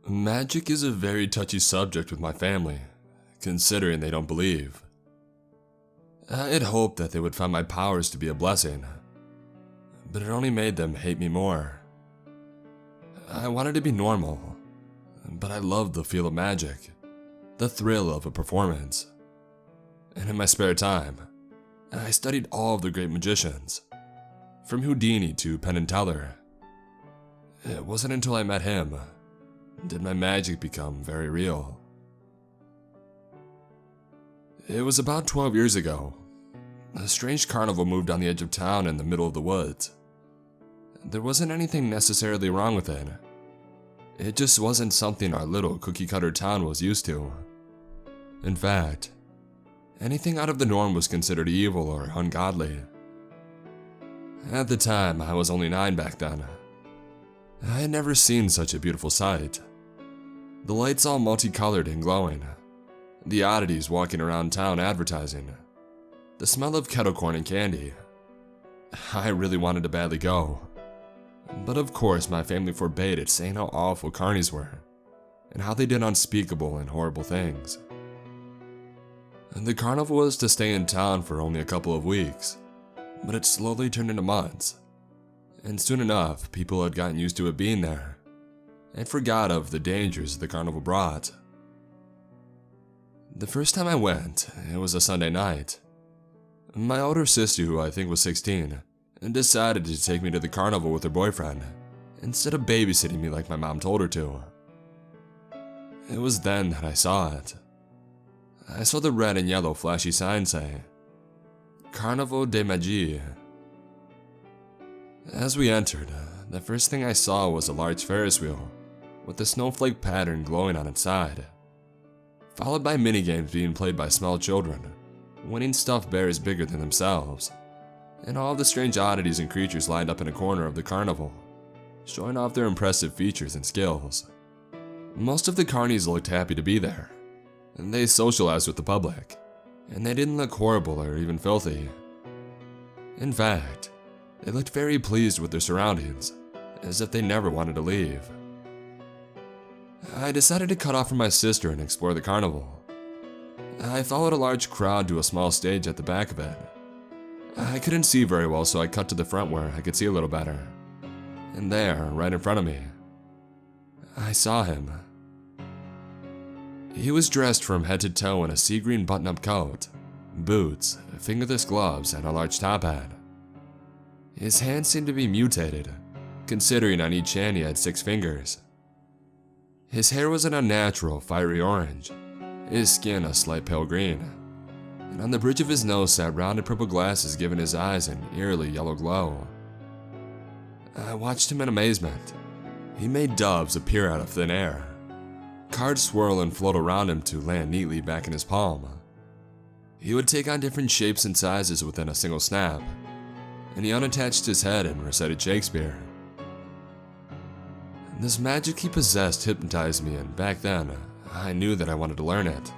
Magic is a very touchy subject with my family, considering they don't believe. I had hoped that they would find my powers to be a blessing, but it only made them hate me more. I wanted to be normal, but I loved the feel of magic, the thrill of a performance. And in my spare time, I studied all of the great magicians, from Houdini to Penn and Teller. It wasn't until I met him did my magic become very real. It was about 12 years ago. A strange carnival moved on the edge of town in the middle of the woods. There wasn't anything necessarily wrong with it. It just wasn't something our little cookie-cutter town was used to. In fact, anything out of the norm was considered evil or ungodly. At the time, I was only 9 back then. I had never seen such a beautiful sight. The lights all multicolored and glowing. The oddities walking around town advertising. The smell of kettle corn and candy. I really wanted to badly go. But of course my family forbade it, saying how awful carnies were, and how they did unspeakable and horrible things. The carnival was to stay in town for only a couple of weeks, but it slowly turned into months. And soon enough, people had gotten used to it being there, and forgot of the dangers the carnival brought. The first time I went, it was a Sunday night. My older sister, who I think was 16, decided to take me to the carnival with her boyfriend, instead of babysitting me like my mom told her to. It was then that I saw it. I saw the red and yellow flashy sign say, Carnival de Magie. As we entered, the first thing I saw was a large Ferris wheel, with a snowflake pattern glowing on its side, followed by minigames being played by small children, winning stuffed bears bigger than themselves, and all the strange oddities and creatures lined up in a corner of the carnival, showing off their impressive features and skills. Most of the carnies looked happy to be there, and they socialized with the public, and they didn't look horrible or even filthy. In fact, they looked very pleased with their surroundings, as if they never wanted to leave. I decided to cut off from my sister and explore the carnival. I followed a large crowd to a small stage at the back of it. I couldn't see very well, so I cut to the front where I could see a little better. And there, right in front of me, I saw him. He was dressed from head to toe in a sea green button-up coat, boots, fingerless gloves, and a large top hat. His hands seemed to be mutated, considering on each hand he had 6 fingers. His hair was an unnatural, fiery orange, his skin a slight pale green, and on the bridge of his nose sat rounded purple glasses, giving his eyes an eerily yellow glow. I watched him in amazement. He made doves appear out of thin air. Cards swirl and float around him to land neatly back in his palm. He would take on different shapes and sizes within a single snap, and he unattached his head and recited Shakespeare. This magic he possessed hypnotized me, and back then, I knew that I wanted to learn it.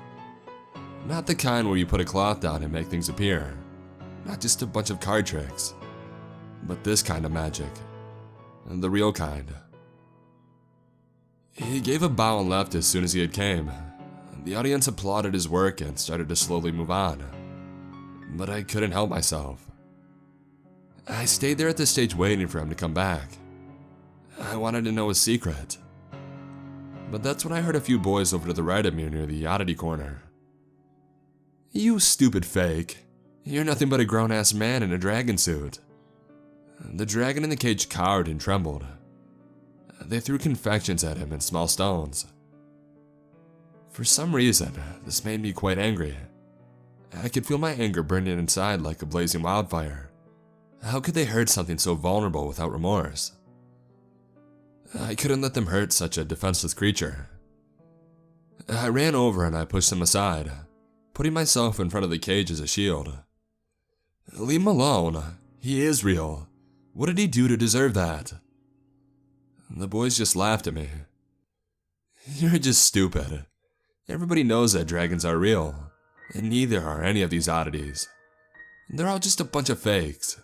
Not the kind where you put a cloth down and make things appear, not just a bunch of card tricks, but this kind of magic, the real kind. He gave a bow and left as soon as he had came. The audience applauded his work and started to slowly move on, but I couldn't help myself. I stayed there at the stage waiting for him to come back. I wanted to know his secret. But that's when I heard a few boys over to the right of me near the oddity corner. "You stupid fake. You're nothing but a grown-ass man in a dragon suit." The dragon in the cage cowered and trembled. They threw confections at him and small stones. For some reason, this made me quite angry. I could feel my anger burning inside like a blazing wildfire. How could they hurt something so vulnerable without remorse? I couldn't let them hurt such a defenseless creature. I ran over and I pushed them aside, putting myself in front of the cage as a shield. "Leave him alone. He is real. What did he do to deserve that?" The boys just laughed at me. "You're just stupid. Everybody knows that dragons are real, and neither are any of these oddities. They're all just a bunch of fakes."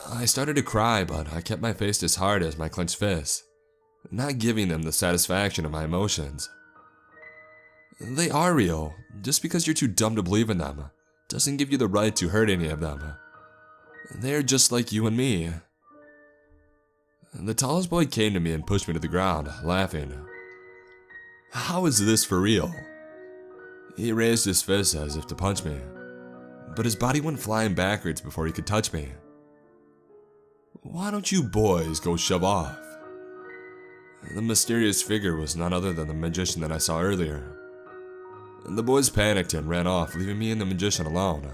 I started to cry, but I kept my face as hard as my clenched fist. not giving them the satisfaction of my emotions. They are real. Just because you're too dumb to believe in them doesn't give you the right to hurt any of them. They're just like you and me. The tallest boy came to me and pushed me to the ground, laughing. How is this for real? He raised his fist as if to punch me, but his body went flying backwards before he could touch me. Why don't you boys go shove off? The mysterious figure was none other than the magician that I saw earlier. The boys panicked and ran off, leaving me and the magician alone.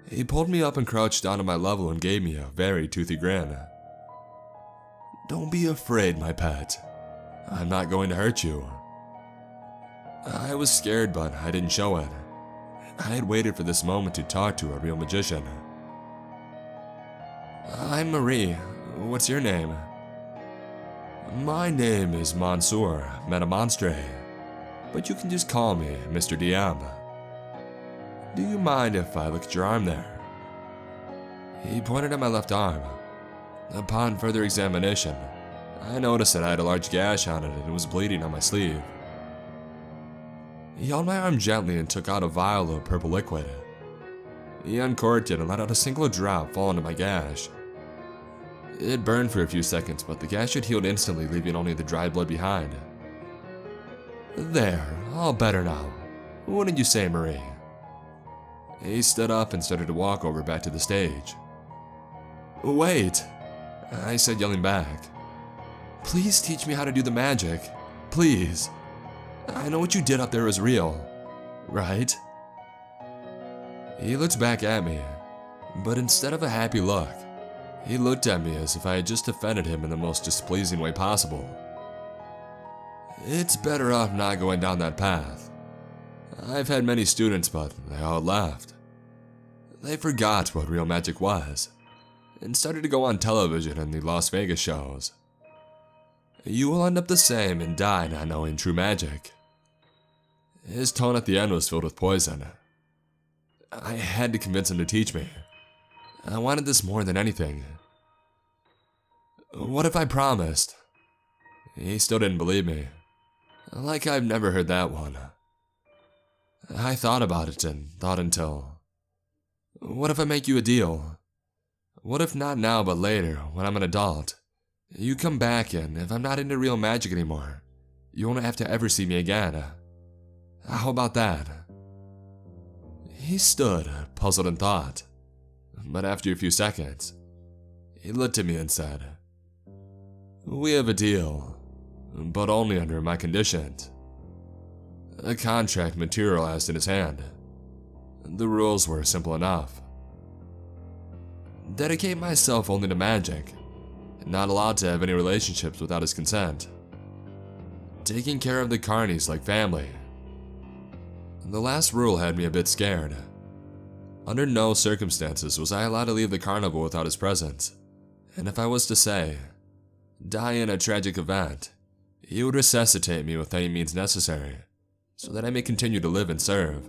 He pulled me up and crouched down to my level and gave me a very toothy grin. Don't be afraid, my pet. I'm not going to hurt you. I was scared, but I didn't show it. I had waited for this moment to talk to a real magician. I'm Marie. What's your name? My name is Monsieur Metamonstre, but you can just call me Mr. DM. Do you mind if I look at your arm there? He pointed at my left arm. Upon further examination, I noticed that I had a large gash on it and it was bleeding on my sleeve. He held my arm gently and took out a vial of purple liquid. He uncorked it and let out a single drop fall into my gash. It burned for a few seconds, but the gash had healed instantly, leaving only the dried blood behind. There, all better now. What did you say, Marie? He stood up and started to walk over back to the stage. Wait, I said, yelling back. Please teach me how to do the magic. Please. I know what you did up there was real, right? He looked back at me, but instead of a happy look, he looked at me as if I had just offended him in the most displeasing way possible. It's better off not going down that path. I've had many students, but they all left. They forgot what real magic was, and started to go on television and the Las Vegas shows. You will end up the same and die not knowing true magic. His tone at the end was filled with poison. I had to convince him to teach me. I wanted this more than anything. What if I promised? He still didn't believe me. Like I've never heard that one. I thought about it and thought until... What if I make you a deal? What if not now but later, when I'm an adult, you come back and if I'm not into real magic anymore, you won't have to ever see me again. How about that? He stood, puzzled in thought. But after a few seconds, he looked at me and said, We have a deal, but only under my conditions. A contract materialized in his hand. The rules were simple enough. Dedicate myself only to magic, not allowed to have any relationships without his consent. Taking care of the carnies like family. The last rule had me a bit scared. Under no circumstances was I allowed to leave the carnival without his presence, and if I was to say, die in a tragic event, he would resuscitate me with any means necessary, so that I may continue to live and serve.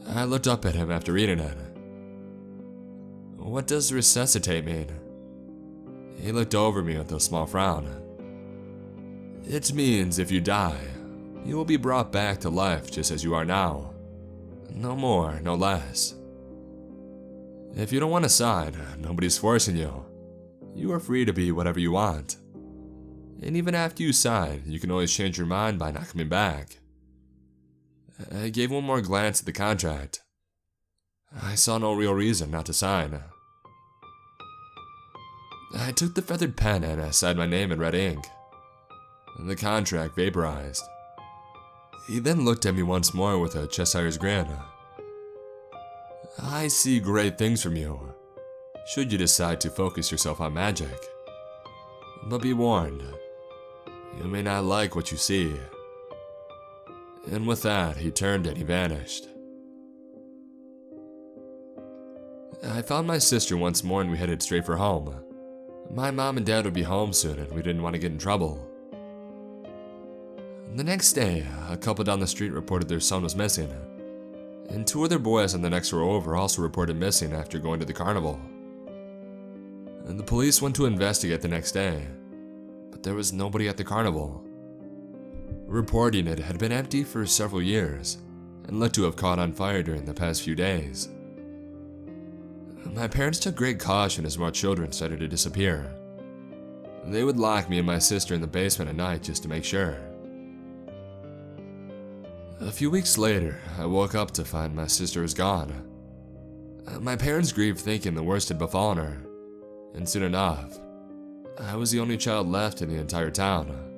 I looked up at him after reading it. What does resuscitate mean? He looked over me with a small frown. It means if you die, you will be brought back to life just as you are now. No more, no less. If you don't want to sign, nobody's forcing you. You are free to be whatever you want. And even after you sign, you can always change your mind by not coming back. I gave one more glance at the contract. I saw no real reason not to sign. I took the feathered pen and I signed my name in red ink. The contract vaporized. He then looked at me once more with a Cheshire's grin. I see great things from you, should you decide to focus yourself on magic. But be warned, you may not like what you see. And with that, he turned and he vanished. I found my sister once more and we headed straight for home. My mom and dad would be home soon and we didn't want to get in trouble. The next day, a couple down the street reported their son was missing, and two other boys on the next row over also reported missing after going to the carnival. And the police went to investigate the next day, there was nobody at the carnival. Reporting it had been empty for several years and looked to have caught on fire during the past few days. My parents took great caution as more children started to disappear. They would lock me and my sister in the basement at night just to make sure. A few weeks later, I woke up to find my sister was gone. My parents grieved thinking the worst had befallen her, and soon enough, I was the only child left in the entire town.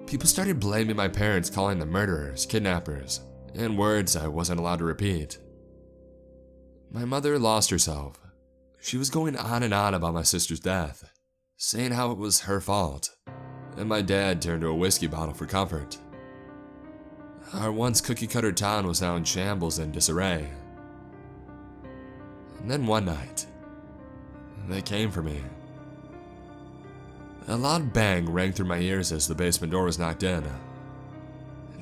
People started blaming my parents, calling them murderers, kidnappers, and words I wasn't allowed to repeat. My mother lost herself. She was going on and on about my sister's death, saying how it was her fault, and my dad turned to a whiskey bottle for comfort. Our once cookie-cutter town was now in shambles and disarray. And then one night, they came for me. A loud bang rang through my ears as the basement door was knocked in.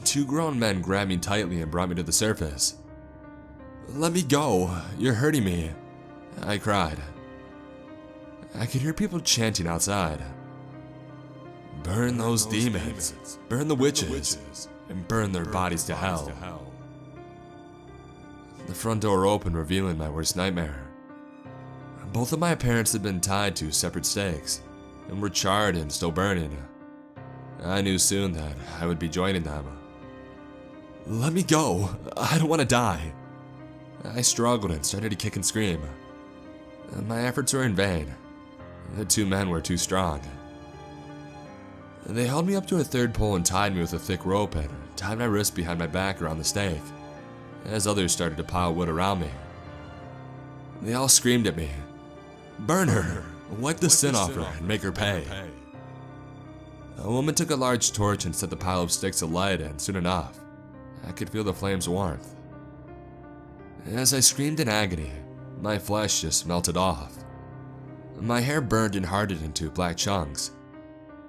Two grown men grabbed me tightly and brought me to the surface. "Let me go, you're hurting me," I cried. I could hear people chanting outside. "Burn those demons, burn the witches, and burn their bodies to hell." The front door opened, revealing my worst nightmare. Both of my parents had been tied to separate stakes and were charred and still burning. I knew soon that I would be joining them. "Let me go, I don't want to die." I struggled and started to kick and scream. My efforts were in vain. The two men were too strong. They held me up to a third pole and tied me with a thick rope and tied my wrists behind my back around the stake, as others started to pile wood around me. They all screamed at me, "Burn her! Wipe the sin off her and make her pay." A woman took a large torch and set the pile of sticks alight, and soon enough, I could feel the flame's warmth. As I screamed in agony, my flesh just melted off. My hair burned and hardened into black chunks.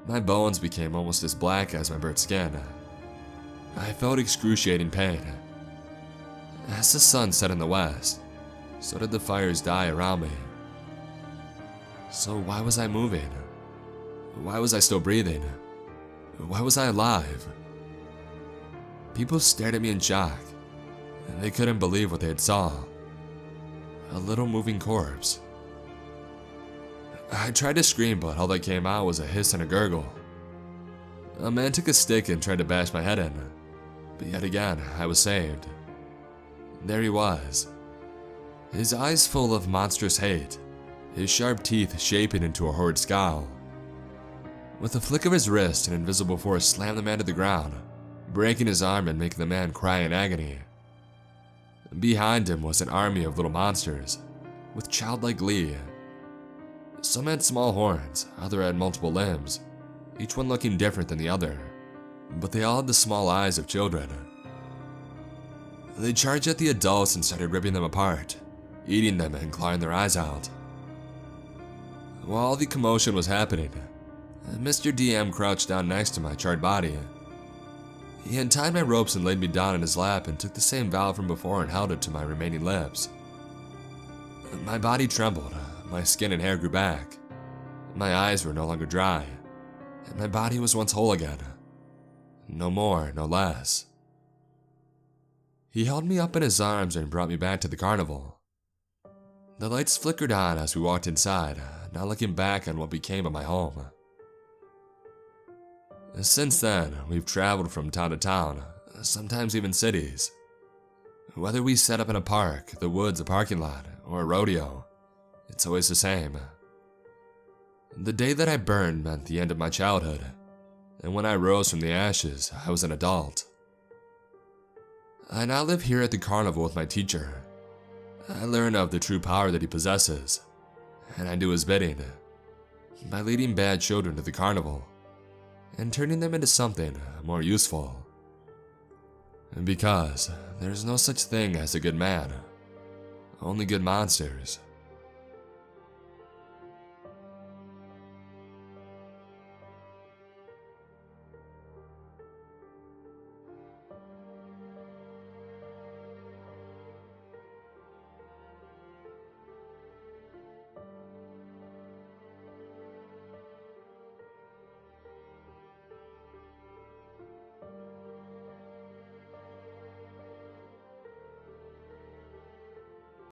My bones became almost as black as my burnt skin. I felt excruciating pain. As the sun set in the west, so did the fires die around me. So why was I moving? Why was I still breathing? Why was I alive? People stared at me in shock, and they couldn't believe what they had saw. A little moving corpse. I tried to scream, but all that came out was a hiss and a gurgle. A man took a stick and tried to bash my head in, but yet again, I was saved. There he was, his eyes full of monstrous hate, his sharp teeth shaping into a horrid scowl. With a flick of his wrist, an invisible force slammed the man to the ground, breaking his arm and making the man cry in agony. Behind him was an army of little monsters, with childlike glee. Some had small horns, others had multiple limbs, each one looking different than the other, but they all had the small eyes of children. They charged at the adults and started ripping them apart, eating them and clawing their eyes out. While all the commotion was happening, Mr. DM crouched down next to my charred body. He untied my ropes and laid me down in his lap and took the same valve from before and held it to my remaining lips. My body trembled, my skin and hair grew back, my eyes were no longer dry, and my body was once whole again. No more, no less. He held me up in his arms and brought me back to the carnival. The lights flickered on as we walked inside, not looking back on what became of my home. Since then, we've traveled from town to town, sometimes even cities. Whether we set up in a park, the woods, a parking lot, or a rodeo, it's always the same. The day that I burned meant the end of my childhood, and when I rose from the ashes, I was an adult. I now live here at the carnival with my teacher. I learn of the true power that he possesses, and I do his bidding, by leading bad children to the carnival, and turning them into something more useful. And because there's no such thing as a good man, only good monsters.